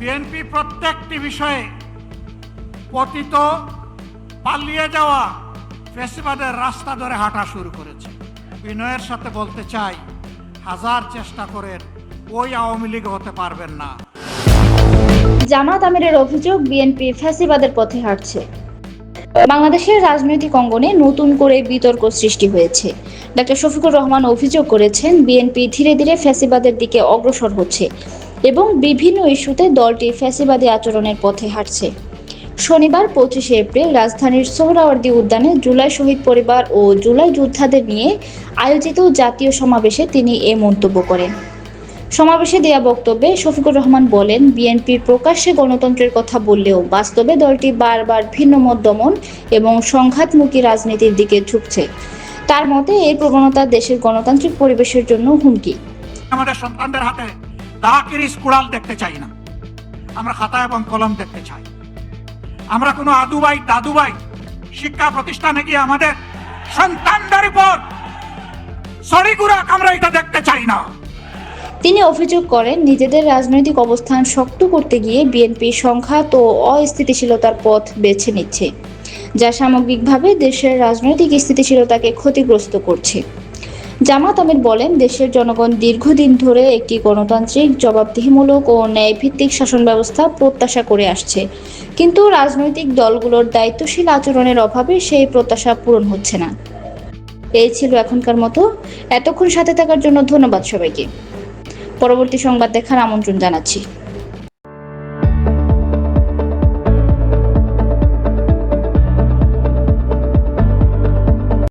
BNP প্রত্যেকটি বিষয়ে পতিত পালিয়ে যাওয়া ফ্যাসিবাদের রাস্তা ধরে হাঁটা শুরু করেছে। বিনয়ের সাথে বলতে চাই, হাজার চেষ্টা করেন ওই আওয়ামী লীগ হতে পারবেন না। জামাত আমিরের অভিযোগ, বিএনপি ফ্যাসিবাদের পথে হাঁটছে। বাংলাদেশের রাজনৈতিক অঙ্গনে নতুন করে বিতর্ক সৃষ্টি হয়েছে। ডক্টর শফিকুর রহমান অভিযোগ করেছেন, বিএনপি ধীরে ধীরে ফ্যাসিবাদের দিকে অগ্রসর হচ্ছে এবং বিভিন্ন ইস্যুতে দলটি ফ্যাসিবাদী আচরণের পথে হাঁটছে। শনিবার 25শে এপ্রিল রাজধানীর সোহরাওয়ার্দী উদ্যানে জুলাই শহীদ পরিবার ও জুলাই যোদ্ধাদের নিয়ে আয়োজিত জাতীয় সমাবেশে তিনি এ মন্তব্য করেন। সমাবেশে দেয়া বক্তব্যে শফিকুর রহমান বলেন, বিএনপি প্রকাশ্যে গণতন্ত্রের কথা বললেও বাস্তবে দলটি বারবার ভিন্নমত দমন এবং সংঘাতমুখী রাজনীতির দিকে ঝুঁকছে। তার মতে এই প্রবণতা দেশের গণতান্ত্রিক পরিবেশের জন্য হুমকি। আমাদের সন্তানদের হাতে দাকির স্কুড়াল দেখতে চাই না, আমরা খাতা এবং কলম দেখতে চাই। আমরা কোনো আদুবাই দাদুবাই শিক্ষা প্রতিষ্ঠানে গিয়ে আমাদের সন্তানদের উপর সরিগুড়া কামড়া এটা দেখতে চাই না। তিনি অভিযোগ করেন, নিজেদের রাজনৈতিক অবস্থান শক্ত করতে গিয়ে বিএনপি সংঘাত ও অস্থিতিশীলতার পথ বেছে নিচ্ছে, যা সামগ্রিকভাবে দেশের রাজনৈতিক স্থিতিশীলতাকে ক্ষতিগ্রস্ত করছে। জামাত আমির বলেন, দেশের জনগণ দীর্ঘদিন ধরে একটি গণতান্ত্রিক, জবাবদিহিমূলক ও ন্যায়ভিত্তিক শাসন ব্যবস্থা প্রত্যাশা করে আসছে, কিন্তু রাজনৈতিক দলগুলোর দায়িত্বশীল আচরণের অভাবে সেই প্রত্যাশা পূরণ হচ্ছে না। এই ছিল এখনকার মতো। এতক্ষণ সাথে থাকার জন্য ধন্যবাদ সবাইকে। পরবর্তী সংবাদ দেখার আমন্ত্রণ জানাচ্ছি।